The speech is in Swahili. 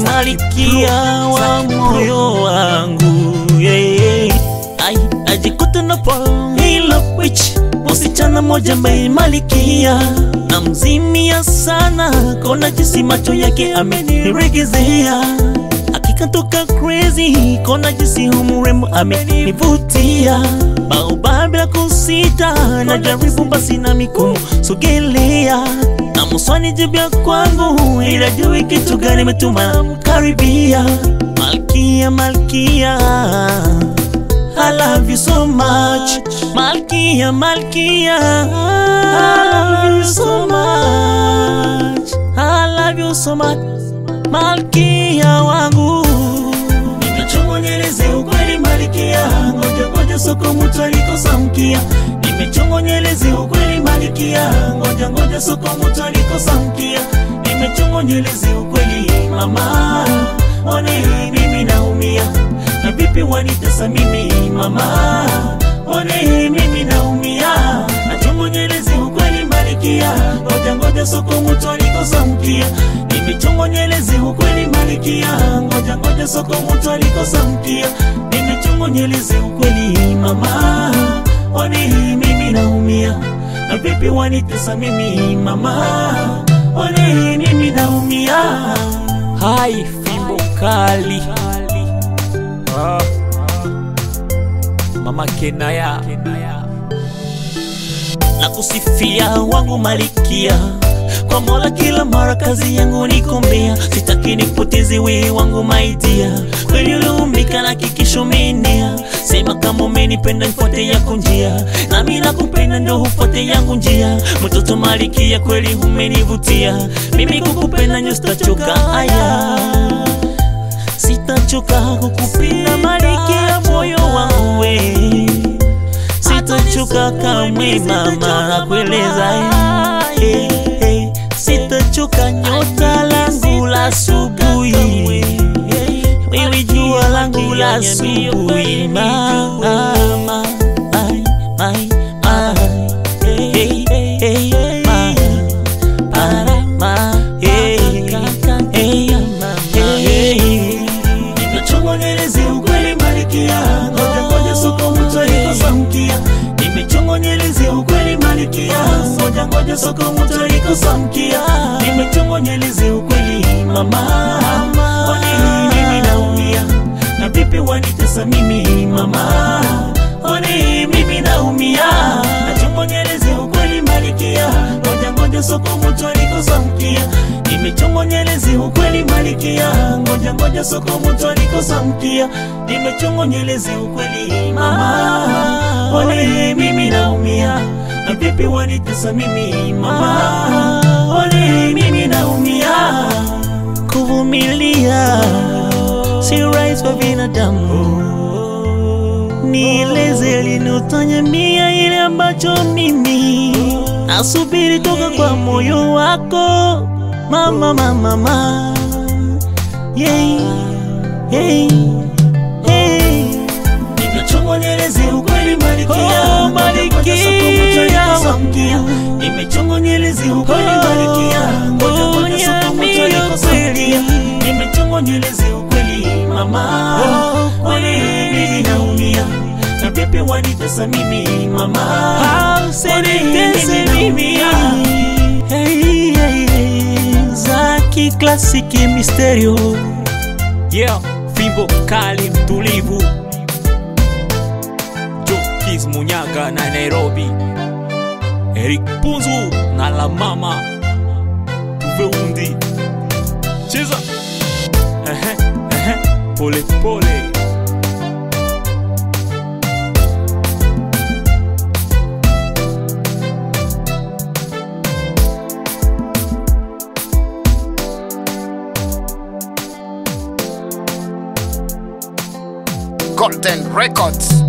Malikia wa moyo wangu, ajikuta na hilo witch, msichana moja mbaye malikia na mzimia sana, kona jinsi macho yake ameniregezea, akikatoka crazy, kona jinsi humurembo amenivutia, baoba bila kusita, na jaribu basi na mikono sogelea, na muswani jibia kwangu, ila jui kitu gani metuma mkaribia. Malkia, Malkia, I love you so much. Malkia, Malkia, I love you so much. I love you so much. Malkia wangu, nimechongonyeleze ukweli Malkia, ngoja soko mtu alikosa mkia. Nimechongonyeleze ukweli Malkia, ngoja soko mtu alikosa mkia. Nimechongonyeleze ukweli mama, one mimi naumia, na vipi wanitesa mimi mama, one mimi naumia. Nachongonyeleze ukweli Malkia, ngoja soko mtu alikosa mkia. Nimechongonyeleze ukweli Malkia, ngoja soko mtu alikosa mkia. Nimechongonyeleze ukweli mama, one mimi naumia, na vipi wanitesa mimi mama, one mimi naumia. Hai fimbo kali, Mama Kenaya, na kusifia wangu Malkia, kwa Mola kila mara kazi yangu nikombea, sitaki nipoteze wewe wangu my dear. Kweli uliumbika na kikisho menea, sema kama umenipenda nifuate yako njia, na mimi nakupenda ndo ufuate yangu njia. Mtoto Malkia kweli umenivutia, mimi kukupenda nyo sitachoka aya, sitachoka kukupenda Malkia moyo wangu we, sitachoka kamwe mama nakueleza sitachoka nyota langu la asubuhi, wewe jua langu la asubuhi mama, nimechongonyeleze ukweli Malkia, ngoja soko mtu alikosa mkia. Nimechongonyeleze ukweli Malkia, ngoja soko mtu alikosa mkia. Nimechongonyeleze ukweli mama, one mimi naumia, na vipi wanitesa mimi mama, one mimi naumia. Nachongonyeleze ukweli Malkia, ngoja soko mtu alikosa mkia. Nimechongonyeleze ukweli Malkia, ngoja soko mtu alikosa mkia. Nimechongonyeleze ukweli mama, one mimi naumia, na vipi wanitesa mimi mama, one mimi naumia. Kuvumilia si rahisi kwa binadamu, nieleze lini utaniambia ile ambacho mimi nasubiri toka kwa moyo wako mama, mama, nimechongonyeleze ukweli Malkia, ngoja soko mtu alikosa mkia. Nimechongonyeleze ukweli Malkia, ngoja soko mtu alikosa mkia. Nimechongonyeleze ukweli mama, one mimi naumia, na vipi wanitesa mimi mama, usinitese mimi. Zaki klasiki misterio, fimbo kali mtulivu, Jokis Munyaga na Nairobi, Eric Punzu na la mama Tuveundi, cheza pole pole. Golden Records.